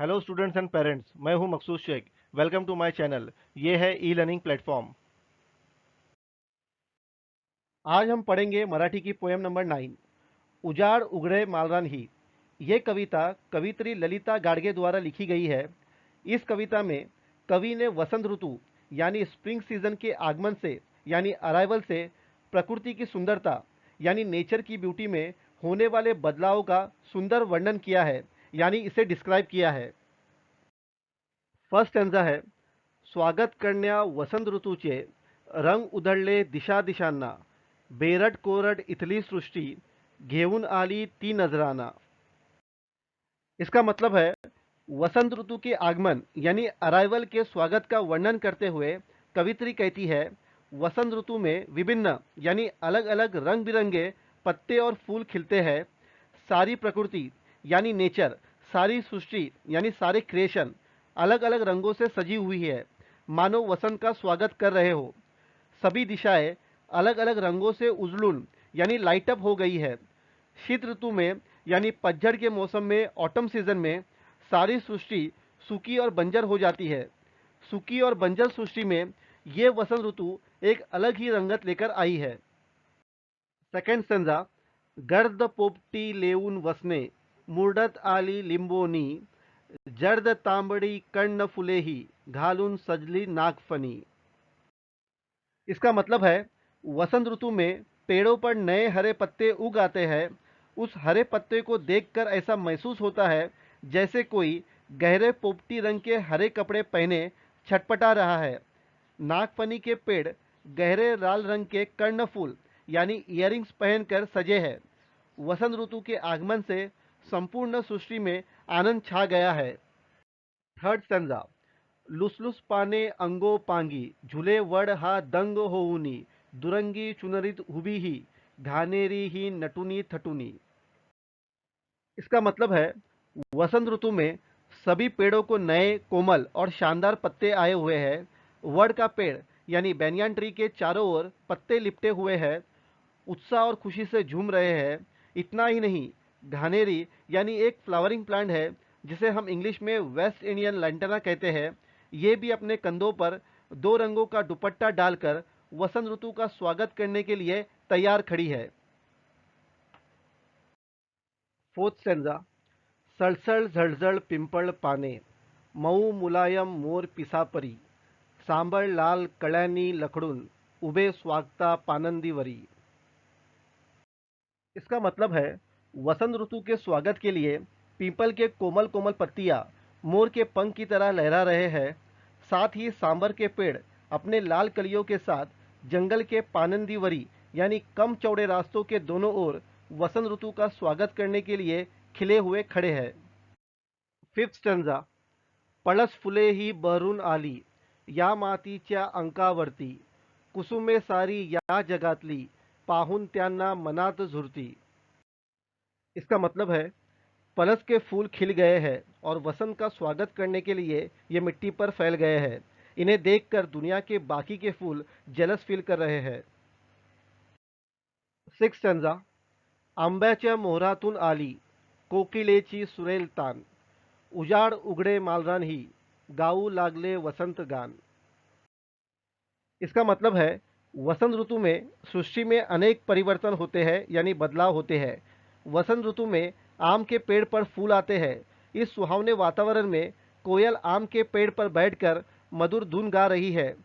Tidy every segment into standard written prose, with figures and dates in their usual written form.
Hello students and parents, मैं हूं Maqsood Shaikh. Welcome to my channel. ये है ई लर्निंग प्लेटफॉर्म। आज हम पढ़ेंगे मराठी की पोएम नंबर 9, उजाड़ उगड़े मालरान ही। ये कविता कवित्री ललिता गाडगे द्वारा लिखी गई है। इस कविता में कवि ने वसंत ऋतु यानी स्प्रिंग सीजन के आगमन से यानी अराइवल से प्रकृति की सुंदरता यानी नेचर की ब्यूटी में होने वाले बदलाव का सुंदर वर्णन किया है, यानी इसे डिस्क्राइब किया है। फर्स्ट स्टैन्झा है, स्वागत करण्या वसंत ऋतूचे रंग उधळले दिशा दिशांना, बेरड कोरड इथली सृष्टी घेऊन आली ती नजराना। इसका मतलब है, वसंत ऋतु के आगमन यानी अराइवल के स्वागत का वर्णन करते हुए कवित्री कहती है, वसंत ऋतु में विभिन्न यानी अलग अलग रंग बिरंगे पत्ते और फूल खिलते हैं। सारी प्रकृति यानी नेचर, सारी सृष्टि यानी सारे क्रिएशन अलग अलग रंगों से सजी हुई है, मानो वसंत का स्वागत कर रहे हो। सभी दिशाएं अलग अलग रंगों से उजलून यानी लाइट अप हो गई है। शीत ऋतु में यानी पतझड़ के मौसम में, ऑटम सीजन में सारी सृष्टि सूखी और बंजर हो जाती है। सूखी और बंजर सृष्टि में ये वसंत ऋतु एक अलग ही रंगत लेकर आई है। सेकंड संजा, गर्द पोपटी लेऊन वसने मुरडत आली लिंबोनी, जर्द तांबडी कर्ण फुलेही घालून सजली नागफनी। इसका मतलब है, वसंत ऋतु में पेड़ों पर नए हरे पत्ते उग आते हैं। उस हरे पत्ते को देखकर ऐसा महसूस होता है जैसे कोई गहरे पोपटी रंग के हरे कपड़े पहने छटपटा रहा है। नागफनी के पेड़ गहरे लाल रंग के कर्णफूल यानी इयरिंग्स पहनकर सजे हैं। वसंत ऋतु के आगमन से संपूर्ण सृष्टि में आनंद छा गया है। थर्ड संजा, लुसलुस पाने अंगो पांगी झुले वड हा दंग होऊनी, दुरंगी चुनरीत उभी ही घानेरी ही नटुनी थटुनी। इसका मतलब है, वसंत ऋतु में सभी पेड़ों को नए कोमल और शानदार पत्ते आए हुए हैं। वड का पेड़ यानी बैनियान ट्री के चारों ओर पत्ते लिपटे हुए हैं, उत्साह और खुशी से झूम रहे हैं। इतना ही नहीं, घानेरी यानी एक फ्लावरिंग प्लांट है जिसे हम इंग्लिश में वेस्ट इंडियन लैंटना कहते हैं। ये भी अपने कंधों पर दो रंगों का दुपट्टा डालकर वसंत ऋतु का स्वागत करने के लिए तैयार खड़ी है। फोर्थ स्टैन्जा, सळसळ झळझळ पिंपळ पाने मऊ मुलायम मोर पिसापरी, सांबळ लाल कळ्यांनी लखडून उभे स्वागता पानंदीवरी। इसका मतलब है, वसंत ऋतु के स्वागत के लिए पीपल के कोमल कोमल पत्तियां मोर के पंख की तरह लहरा रहे हैं। साथ ही सांबर के पेड़ अपने लाल कलियों के साथ जंगल के पानंदीवरी यानी कम चौड़े रास्तों के दोनों ओर वसंत ऋतु का स्वागत करने के लिए खिले हुए खड़े हैं। फिफ्थ स्टंजा, पळस फुले ही बहरून आली या मातीच्या अंकावरती, कुसुमे सारी या जगातली पाहून त्यांना मनात झुरती। इसका मतलब है, पलस के फूल खिल गए हैं और वसंत का स्वागत करने के लिए ये मिट्टी पर फैल गए हैं। इन्हें देखकर दुनिया के बाकी के फूल जेलस फील कर रहे हैं। सिक्स स्टंजा, आंब्याच्या मोहरातून आली कोकिलेची सुरेल तान, उजाड उघडे मालरान ही गाऊ लागले वसंत गान। इसका मतलब है, वसंत ऋतु में सृष्टि में अनेक परिवर्तन होते हैं यानी बदलाव होते हैं। वसंत ऋतु में आम के पेड़ पर फूल आते हैं। इस सुहावने वातावरण में कोयल आम के पेड़ पर बैठकर मधुर धुन गा रही है।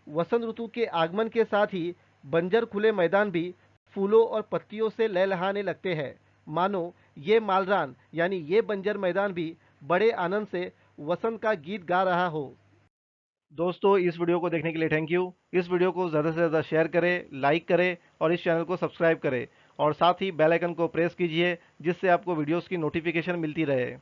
वसंत ऋतु के आगमन के साथ ही बंजर खुले मैदान भी फूलों और पत्तियों से लहलहाने लगते हैं, मानो ये मालरान यानी ये बंजर मैदान भी बड़े आनंद से वसंत का गीत गा रहा हो। दोस्तों, इस वीडियो को देखने के लिए थैंक यू। इस वीडियो को ज़्यादा से ज़्यादा शेयर करें, लाइक करें और इस चैनल को सब्सक्राइब करें और साथ ही बेल आइकन को प्रेस कीजिए जिससे आपको वीडियोस की नोटिफिकेशन मिलती रहे।